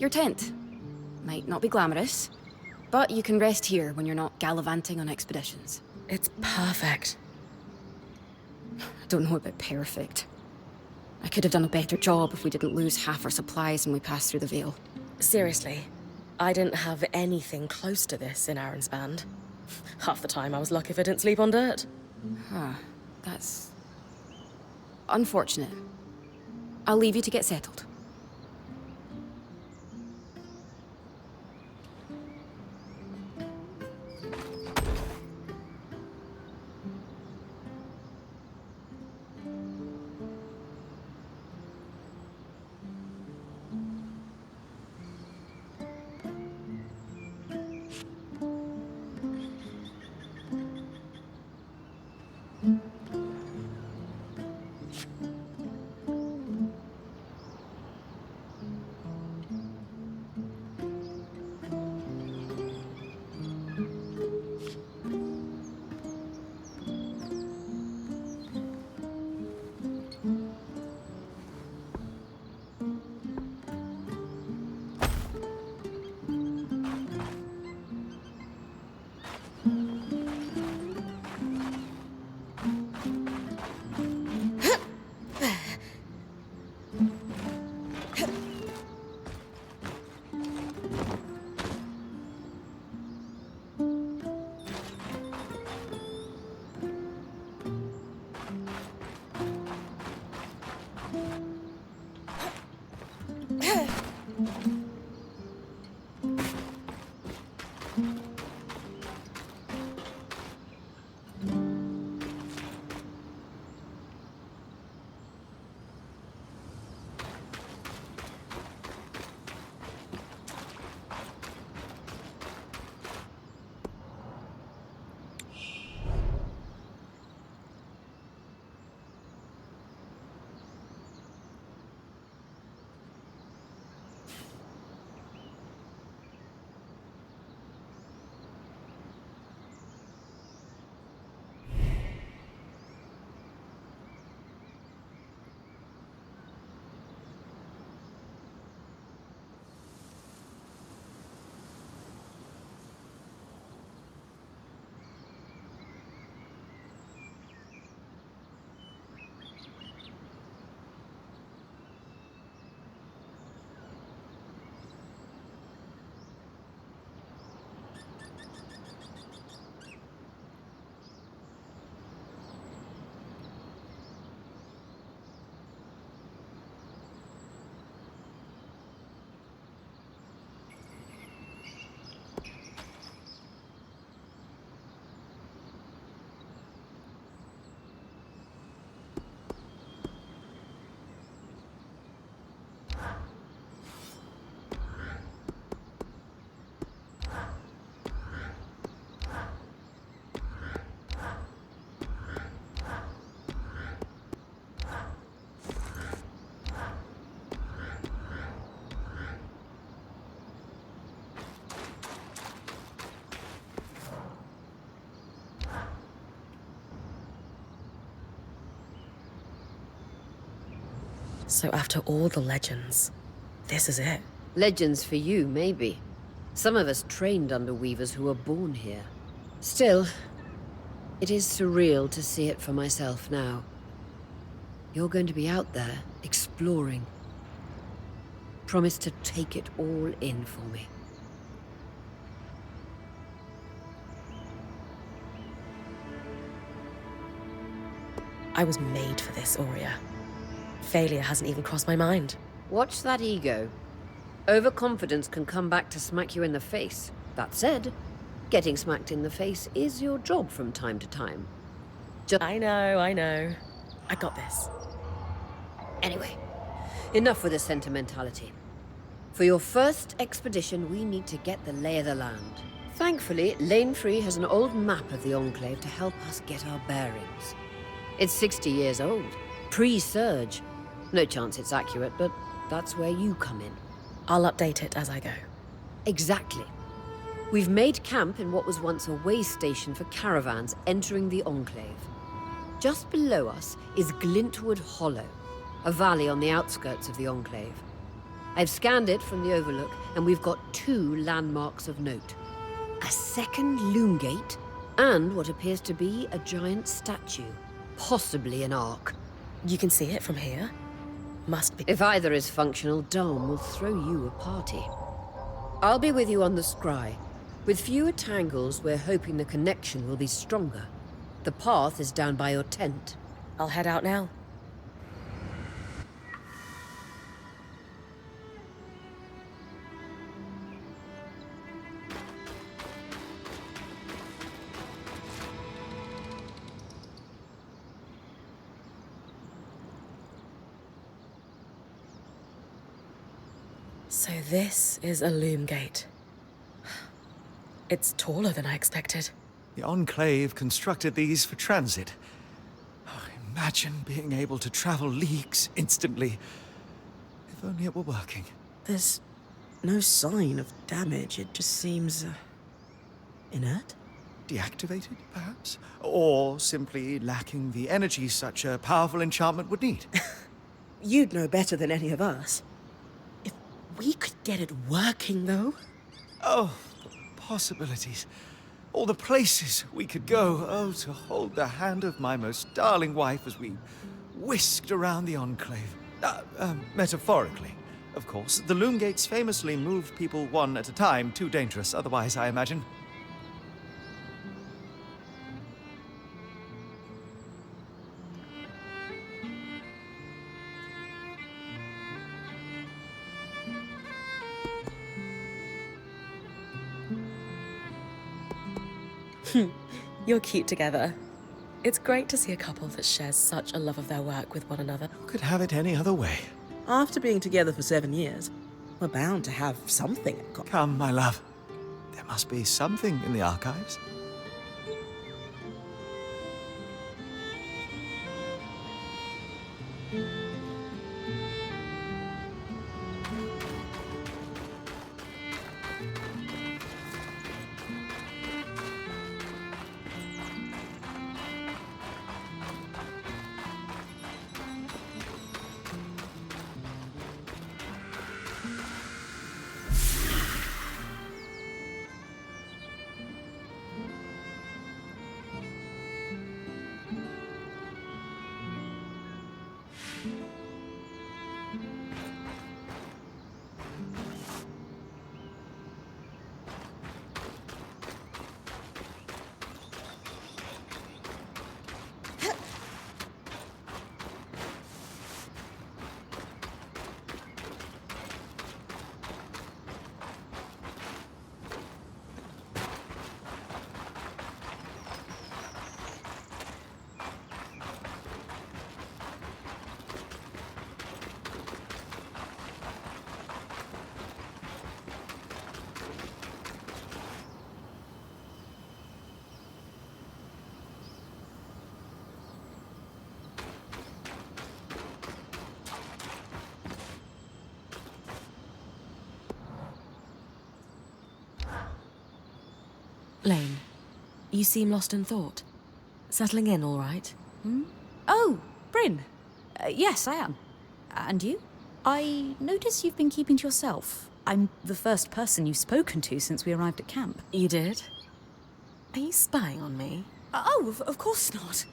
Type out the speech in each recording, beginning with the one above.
Your tent. Might not be glamorous, but you can rest here when you're not gallivanting on expeditions. It's perfect. I don't know about perfect. I could have done a better job if we didn't lose half our supplies when we passed through the Veil. Seriously, I didn't have anything close to this in Aaron's band. Half the time I was lucky if I didn't sleep on dirt. Huh. That's... unfortunate. I'll leave you to get settled. So after all the legends, this is it. Legends for you, maybe. Some of us trained under weavers who were born here. Still, it is surreal to see it for myself now. You're going to be out there, exploring. Promise to take it all in for me. I was made for this, Aurea. Failure hasn't even crossed my mind. Watch that ego. Overconfidence can come back to smack you in the face. That said, getting smacked in the face is your job from time to time. I know. I got this. Anyway, enough with the sentimentality. For your first expedition, we need to get the lay of the land. Thankfully, Lane Free has an old map of the Enclave to help us get our bearings. It's 60 years old, pre-Surge. No chance it's accurate, but that's where you come in. I'll update it as I go. Exactly. We've made camp in what was once a way station for caravans entering the Enclave. Just below us is Glintwood Hollow, a valley on the outskirts of the Enclave. I've scanned it from the overlook, and we've got 2 landmarks of note. A second loom gate, and what appears to be a giant statue. Possibly an arc. You can see it from here? Must be. If either is functional, Dom will throw you a party. I'll be with you on the scry. With fewer tangles, we're hoping the connection will be stronger. The path is down by your tent. I'll head out now. So this is a loom gate. It's taller than I expected. The Enclave constructed these for transit. Oh, imagine being able to travel leagues instantly. If only it were working. There's no sign of damage. It just seems inert. Deactivated, perhaps? Or simply lacking the energy such a powerful enchantment would need. You'd know better than any of us. If we could get it working, though. Oh, the possibilities. All the places we could go. Oh, to hold the hand of my most darling wife as we whisked around the Enclave. Metaphorically, of course. The loom gates famously moved people one at a time. Too dangerous otherwise, I imagine. You're cute together. It's great to see a couple that shares such a love of their work with one another. Who could have it any other way? After being together for 7 years, we're bound to have something in common. Come, my love. There must be something in the archives. Lane, you seem lost in thought. Settling in all right? Oh, Bryn. Yes, I am. And you? I notice you've been keeping to yourself. I'm the first person you've spoken to since we arrived at camp. You did? Are you spying on me? Oh, of course not.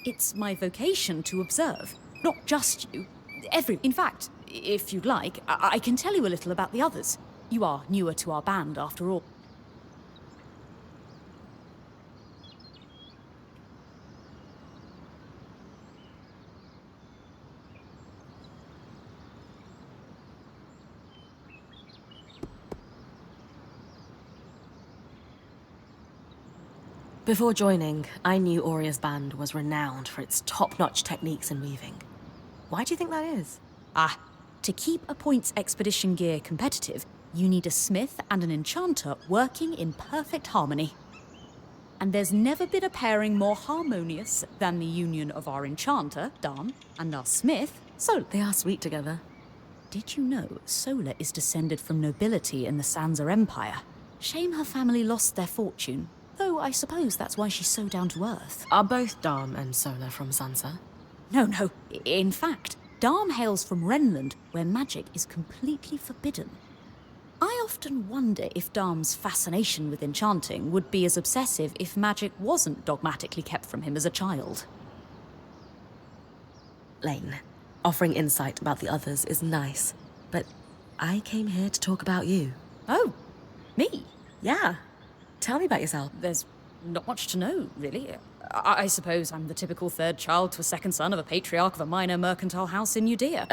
It's my vocation to observe. Not just you. In fact, if you'd like, I can tell you a little about the others. You are newer to our band, after all. Before joining, I knew Auria's band was renowned for its top-notch techniques in weaving. Why do you think that is? To keep a points expedition gear competitive, you need a smith and an enchanter working in perfect harmony. And there's never been a pairing more harmonious than the union of our enchanter, Dan, and our smith, Sola. They are sweet together. Did you know Sola is descended from nobility in the Sansa Empire? Shame her family lost their fortune, though I suppose that's why she's so down to earth. Are both Dom and Sola from Sansa? No. In fact, Darm hails from Renland, where magic is completely forbidden. I often wonder if Darm's fascination with enchanting would be as obsessive if magic wasn't dogmatically kept from him as a child. Lane, offering insight about the others is nice, but I came here to talk about you. Oh, me? Yeah. Tell me about yourself. There's not much to know, really. I suppose I'm the typical third child to a second son of a patriarch of a minor mercantile house in Judea.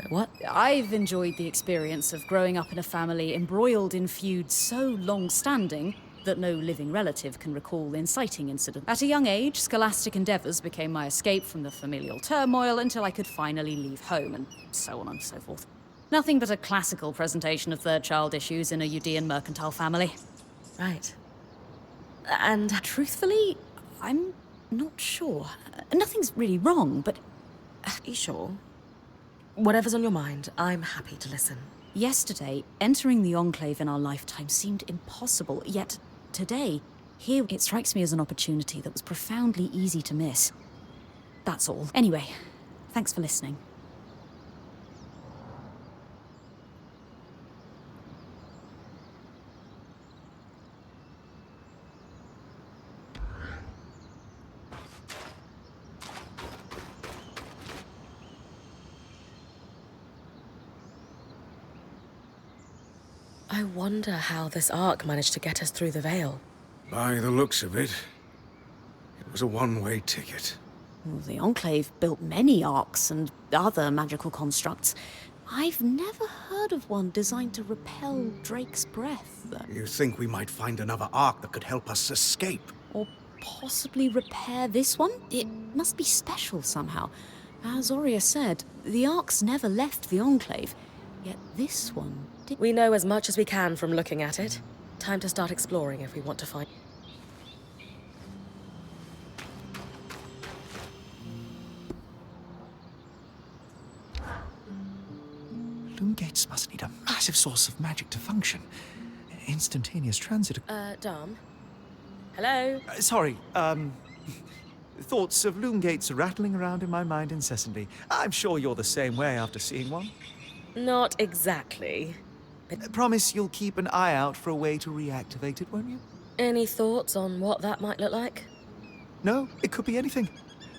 What? I've enjoyed the experience of growing up in a family embroiled in feuds so long-standing that no living relative can recall the inciting incident. At a young age, scholastic endeavours became my escape from the familial turmoil until I could finally leave home, and so on and so forth. Nothing but a classical presentation of third child issues in a Judean mercantile family. Right. And Truthfully, I'm not sure. Nothing's really wrong, but you sure? Whatever's on your mind, I'm happy to listen. yesterday, entering the Enclave in our lifetime seemed impossible, yet today, here it strikes me as an opportunity that was profoundly easy to miss. That's all. Anyway, thanks for listening. I wonder how this arc managed to get us through the Veil. By the looks of it, it was a one-way ticket. Well, the Enclave built many arcs and other magical constructs. I've never heard of one designed to repel Drake's breath, though. You think we might find another arc that could help us escape? Or possibly repair this one? It must be special somehow. As Aurea said, the arcs never left the Enclave, yet this one did. We know as much as we can from looking at it. Time to start exploring if we want to find... Loom gates must need a massive source of magic to function. Instantaneous transit... Dom? Hello? Sorry, thoughts of loom gates rattling around in my mind incessantly. I'm sure you're the same way after seeing one. Not exactly. Promise you'll keep an eye out for a way to reactivate it, won't you? Any thoughts on what that might look like? No, it could be anything.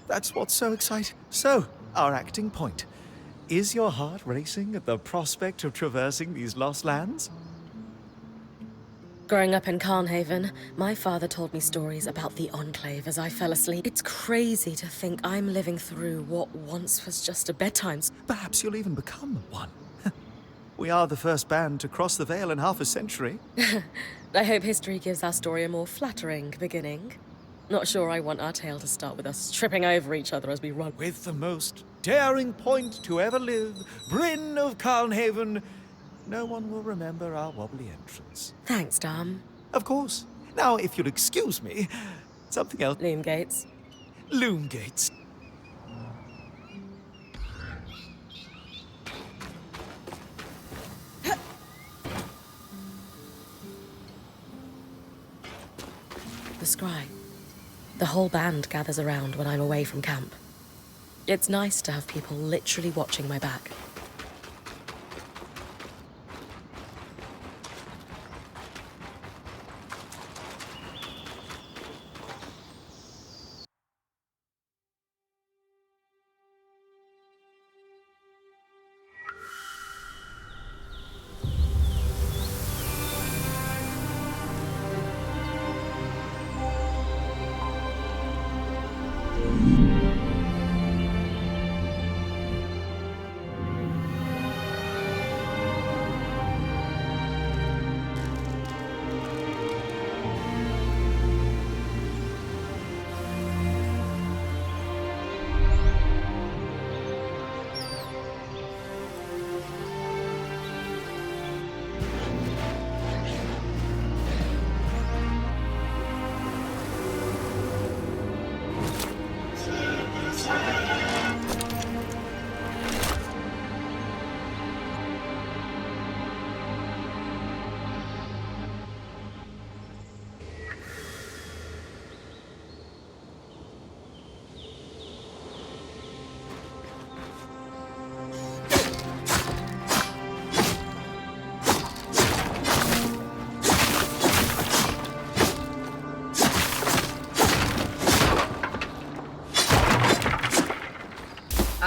That's what's so exciting. So, our acting point. Is your heart racing at the prospect of traversing these lost lands? Growing up in Carnhaven, my father told me stories about the Enclave as I fell asleep. It's crazy to think I'm living through what once was just a bedtime. Perhaps you'll even become one. We are the first band to cross the Veil in half a century. I hope history gives our story a more flattering beginning. Not sure I want our tale to start with us tripping over each other as we run. With the most daring point to ever live, Bryn of Carnhaven, no one will remember our wobbly entrance. Thanks, Dom. Of course. Now, if you'll excuse me, something else. Loom gates. Loom gates. The scry. The whole band gathers around when I'm away from camp. It's nice to have people literally watching my back.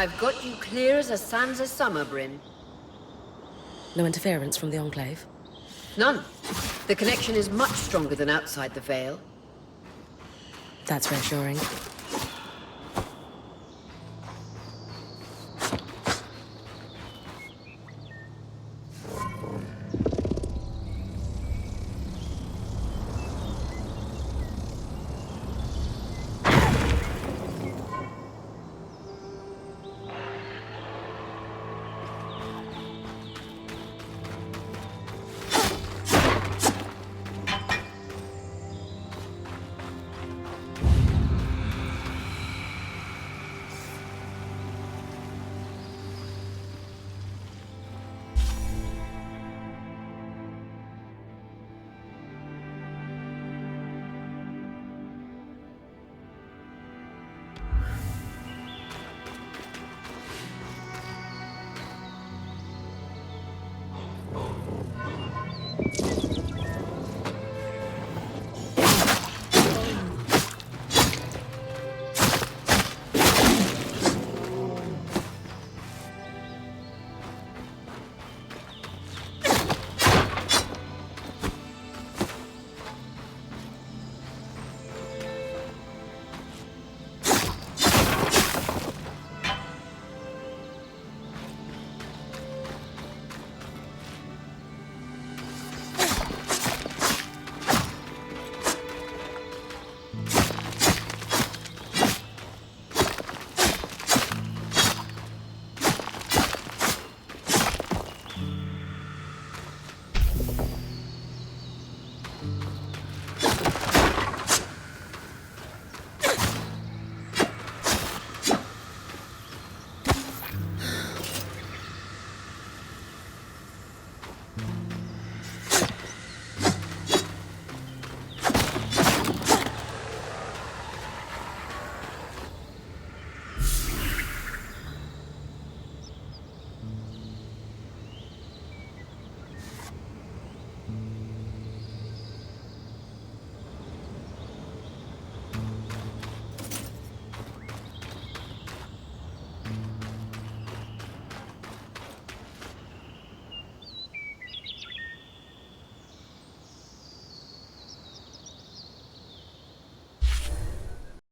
I've got you clear as a Sansa summer, Bryn. No interference from the Enclave? None. The connection is much stronger than outside the Veil. That's reassuring.